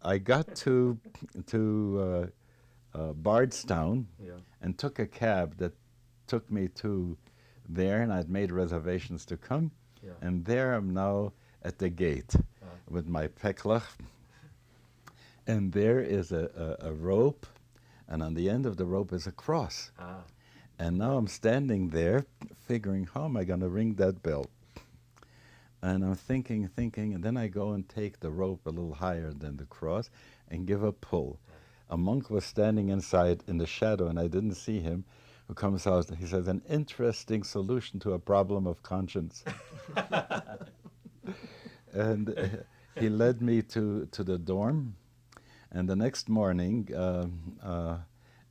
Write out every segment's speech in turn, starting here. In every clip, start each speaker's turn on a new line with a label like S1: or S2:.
S1: I got to Bardstown
S2: Yeah.
S1: and took a cab that took me to there, and I'd made reservations to come.
S2: Yeah.
S1: And there I'm now at the gate with my peklach, and there is a rope, and on the end of the rope is a cross.
S2: Ah.
S1: And now I'm standing there figuring, how am I going to ring that bell? And I'm thinking, and then I go and take the rope a little higher than the cross and give a pull. A monk was standing inside in the shadow, and I didn't see him, who comes out. He says, an interesting solution to a problem of conscience. And he led me to the dorm. And the next morning,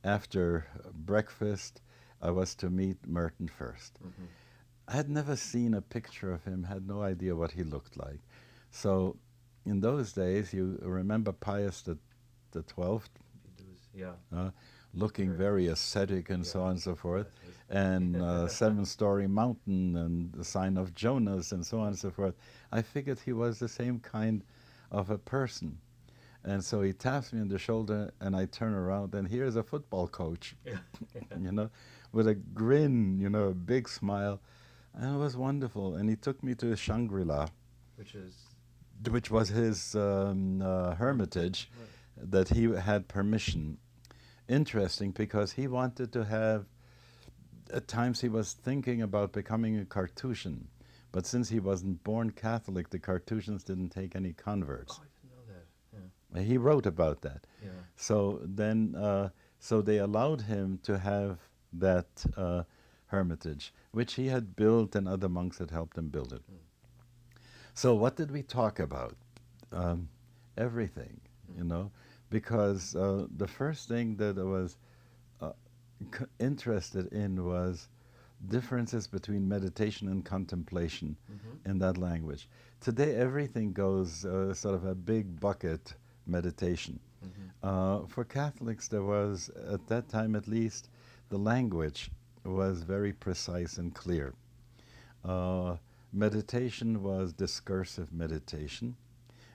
S1: after breakfast, I was to meet Merton first.
S2: Mm-hmm.
S1: I had never seen a picture of him, had no idea what he looked like. So in those days, you remember Pius the 12th,
S2: Yeah.
S1: looking very ascetic and so on and so forth,
S2: Yes.
S1: and seven-story mountain and the sign of Jonas and so on and so forth. I figured he was the same kind of a person. And so he taps me on the shoulder, and I turn around, and here's a football coach,
S2: Yeah.
S1: you know, with a grin, you know, a big smile. And it was wonderful. And he took me to Shangri-La, which was his hermitage,
S2: Right.
S1: that he had permission. Interesting, because he wanted to have, at times he was thinking about becoming a Carthusian. But since he wasn't born Catholic, the Carthusians didn't take any converts.
S2: Oh, I didn't know that. Yeah.
S1: He wrote about that.
S2: Yeah.
S1: So then, so they allowed him to have that hermitage, which he had built, and other monks had helped him build it. So what did we talk about? Everything, you know, because the first thing that I was interested in was differences between meditation and contemplation in that language. Today, everything goes sort of a big bucket meditation. For Catholics, there was, at that time at least, the language was very precise and clear. Meditation was discursive meditation,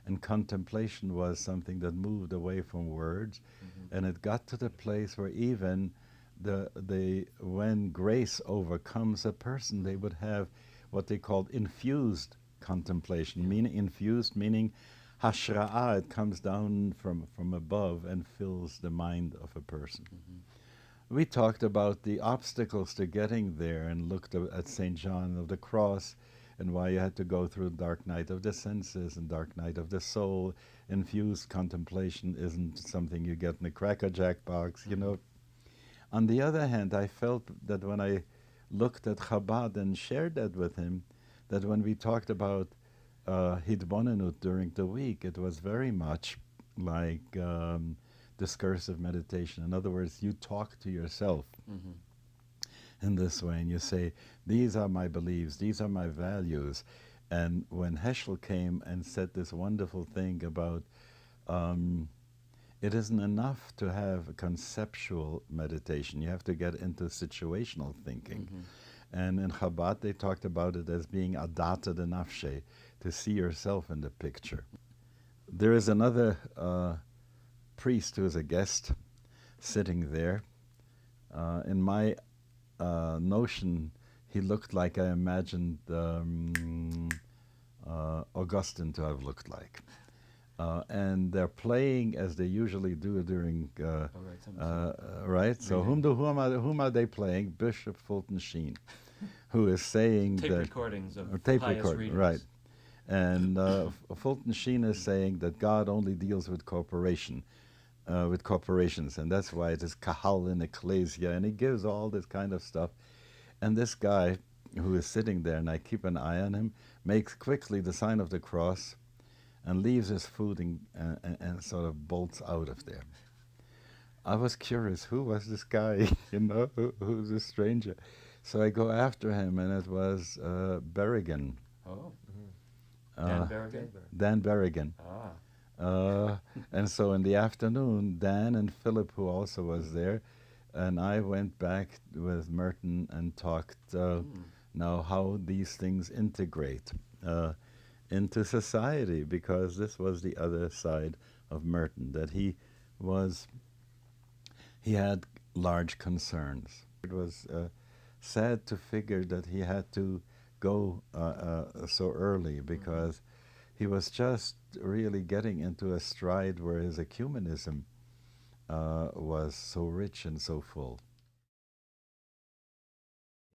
S1: and contemplation was something that moved away from words, and it got to the place where even when grace overcomes a person, they would have what they called infused contemplation, meaning hashra'ah, it comes down from above and fills the mind of a person. We talked about the obstacles to getting there and looked at St. John of the Cross and why you had to go through dark night of the senses and dark night of the soul. Infused contemplation isn't something you get in a Cracker Jack box, you know. On the other hand, I felt that when I looked at Chabad and shared that with him, that when we talked about Hidbonenut during the week, it was very much like discursive meditation. In other words, you talk to yourself in this way, and you say, these are my beliefs, these are my values. And when Heschel came and said this wonderful thing about it isn't enough to have a conceptual meditation, you have to get into situational thinking. And in Chabad, they talked about it as being adata de nafshe, to see yourself in the picture. There is another priest who is a guest sitting there. In my notion, he looked like I imagined Augustine to have looked like. And they're playing as they usually do during, right? So whom are they playing? Bishop Fulton Sheen, who is saying
S2: tape
S1: that
S2: recordings of
S1: tape
S2: pious
S1: record,
S2: readings.
S1: right? And Fulton Sheen is saying that God only deals with corporations, and that's why it is kahal in ecclesia, and he gives all this kind of stuff. And this guy who is sitting there, and I keep an eye on him, makes quickly the sign of the cross and leaves his food and sort of bolts out of there. I was curious, who was this guy, you know, who's a stranger? So I go after him, and it was Berrigan.
S2: Oh. Dan Berrigan?
S1: Dan Berrigan. And so in the afternoon, Dan and Philip, who also was there, and I went back with Merton and talked now how these things integrate into society, because this was the other side of Merton, that he had large concerns. It was sad to figure that he had to go so early, because he was just really getting into a stride where his ecumenism was so rich and so full.